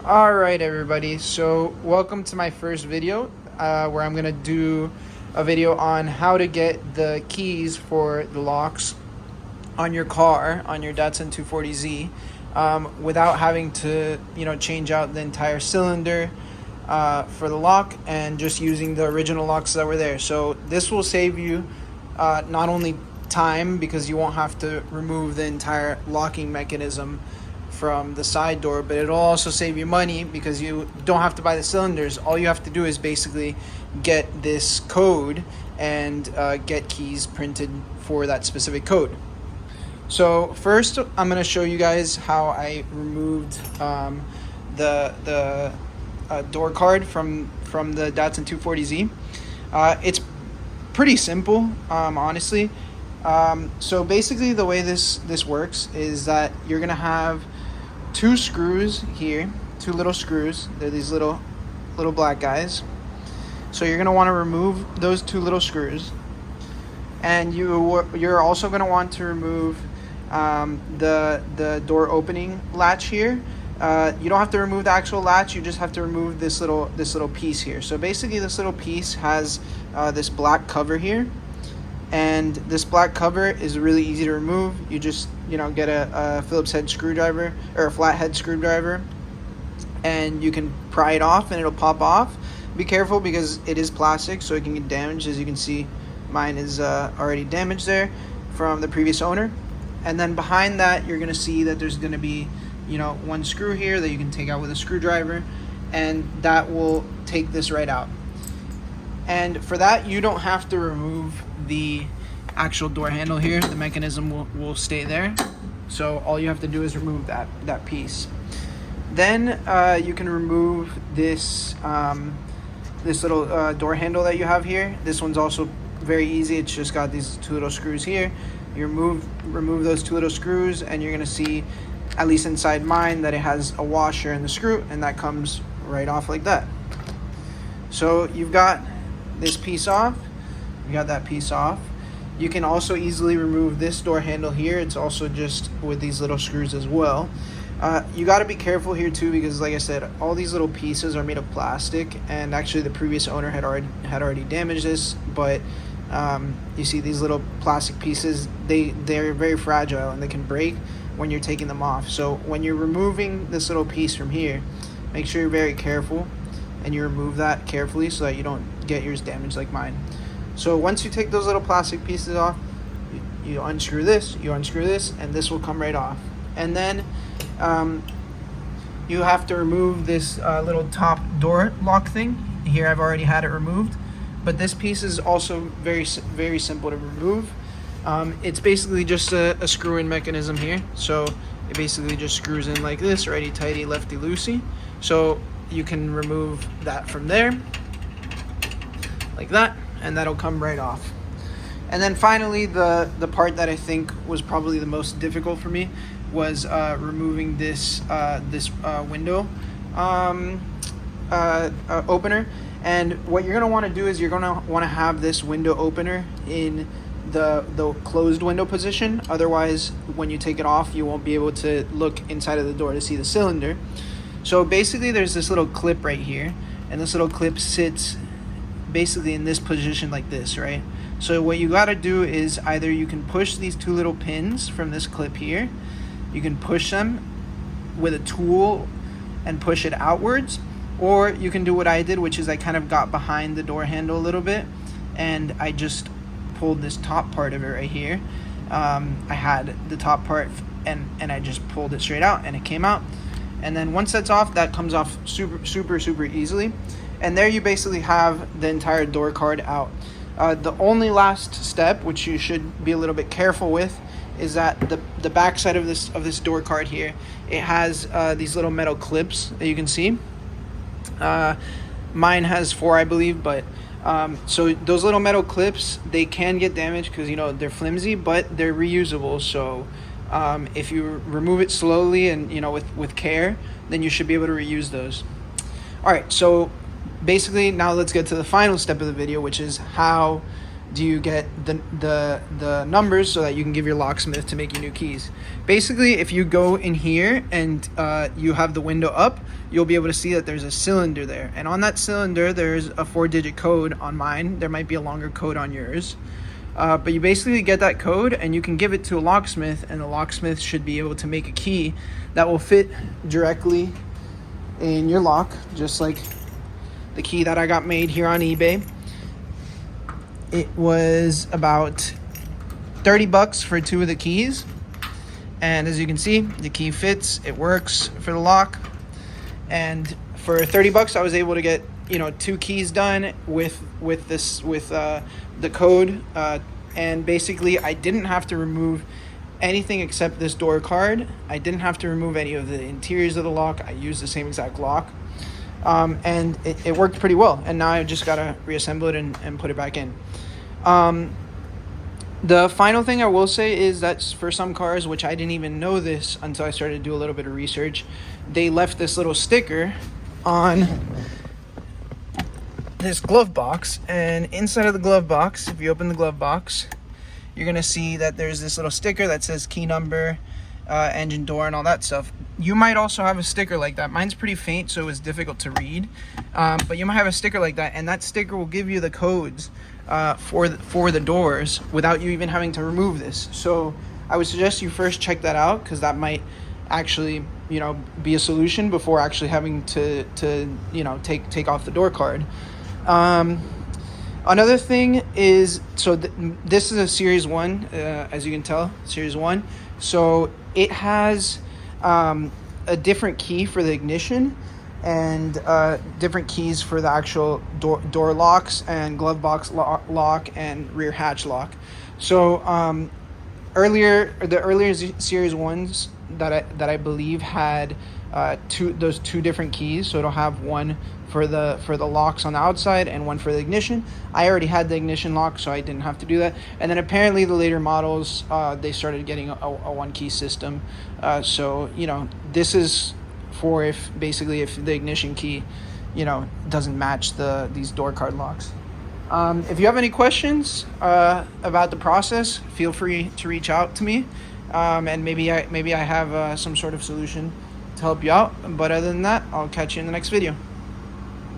Alright everybody, so welcome to my first video where I'm going to do a video on how to get the keys for the locks on your car, on your Datsun 240Z, without having to, change out the entire cylinder for the lock and just using the original locks that were there. So this will save you not only time, because you won't have to remove the entire locking mechanism from the side door, but it'll also save you money because you don't have to buy the cylinders. All you have to do is basically get this code and get keys printed for that specific code. So first I'm going to show you guys how I removed the door card from the Datsun 240Z. It's pretty simple, honestly. So basically the way this works is that you're going to have two screws here, two little screws. They're these little black guys. So you're going to want to remove those two little screws, and you're also going to want to remove the door opening latch here. You don't have to remove the actual latch, you just have to remove this little piece here. So basically this little piece has this black cover here, and this black cover is really easy to remove. You just get a Phillips head screwdriver or a flathead screwdriver, and you can pry it off and it'll pop off. Be careful because it is plastic, so it can get damaged. As you can see, mine is already damaged there from the previous owner. And then behind that, you're gonna see that there's gonna be one screw here that you can take out with a screwdriver, and that will take this right out. And for that, you don't have to remove the actual door handle here. The mechanism will stay there. So all you have to do is remove that piece. Then you can remove this this little door handle that you have here. This one's also very easy. It's just got these two little screws here. You remove those two little screws, and you're gonna see, at least inside mine, that it has a washer and the screw, and that comes right off like that. So you've got this piece off, you got that piece off. You can also easily remove this door handle here. It's also just with these little screws as well. You got to be careful here too, because like I said, all these little pieces are made of plastic, and actually the previous owner had already damaged this, but you see these little plastic pieces, they're very fragile and they can break when you're taking them off. So when you're removing this little piece from here, make sure you're very careful and you remove that carefully so that you don't get yours damaged like mine. So once you take those little plastic pieces off, you unscrew this, and this will come right off. And then you have to remove this little top door lock thing. Here I've already had it removed, but this piece is also very simple to remove. It's basically just a screw-in mechanism here. So it basically just screws in like this, righty-tighty, lefty-loosey. So you can remove that from there, like that, and that'll come right off. And then finally, the part that I think was probably the most difficult for me was removing this window opener. And what you're gonna want to do is you're gonna want to have this window opener in the closed window position. Otherwise, when you take it off, you won't be able to look inside of the door to see the cylinder. So basically there's this little clip right here, and this little clip sits basically in this position like this, right? So what you got to do is either you can push these two little pins from this clip here, you can push them with a tool and push it outwards, or you can do what I did, which is I kind of got behind the door handle a little bit and I just pulled this top part of it right here. I had the top part and I just pulled it straight out and it came out. And then once that's off, that comes off super easily. And there you basically have the entire door card out. The only last step, which you should be a little bit careful with, is that the back side of this door card here, it has these little metal clips that you can see. Mine has 4, I believe, but so those little metal clips, they can get damaged because they're flimsy, but they're reusable. So if you remove it slowly and with care, then you should be able to reuse those. All right, so basically now let's get to the final step of the video, which is how do you get the numbers so that you can give your locksmith to make you new keys. Basically, if you go in here and you have the window up, you'll be able to see that there's a cylinder there, and on that cylinder there's a 4-digit code. On mine there might be a longer code on yours, but you basically get that code and you can give it to a locksmith, and the locksmith should be able to make a key that will fit directly in your lock, just like the key that I got made here on eBay. It was about $30 for 2 of the keys, and as you can see, the key fits, it works for the lock. And for $30 I was able to get 2 keys done with the code, and basically I didn't have to remove anything except this door card. I didn't have to remove any of the interiors of the lock. I used the same exact lock, and it worked pretty well. And now I just gotta reassemble it and put it back in. The final thing I will say is that for some cars, which I didn't even know this until I started to do a little bit of research, they left this little sticker on this glove box, and inside of the glove box, if you open the glove box, you're gonna see that there's this little sticker that says key number, engine door, and all that stuff. You might also have a sticker like that. Mine's pretty faint, so it's difficult to read, but you might have a sticker like that, and that sticker will give you the codes for the doors without you even having to remove this. So I would suggest you first check that out, because that might actually be a solution before actually having to take off the door card. Another thing is, so this is a series 1, as you can tell, series 1. So it has a different key for the ignition, and different keys for the actual door locks and glove box lock and rear hatch lock. So the earlier series 1s that I believe had those 2 different keys. So it'll have one for the locks on the outside and one for the ignition. I already had the ignition lock, so I didn't have to do that. And then apparently the later models, they started getting a 1-key system. So this is for if the ignition key doesn't match these door card locks. If you have any questions about the process, feel free to reach out to me, and maybe I have some sort of solution to help you out. But other than that, I'll catch you in the next video.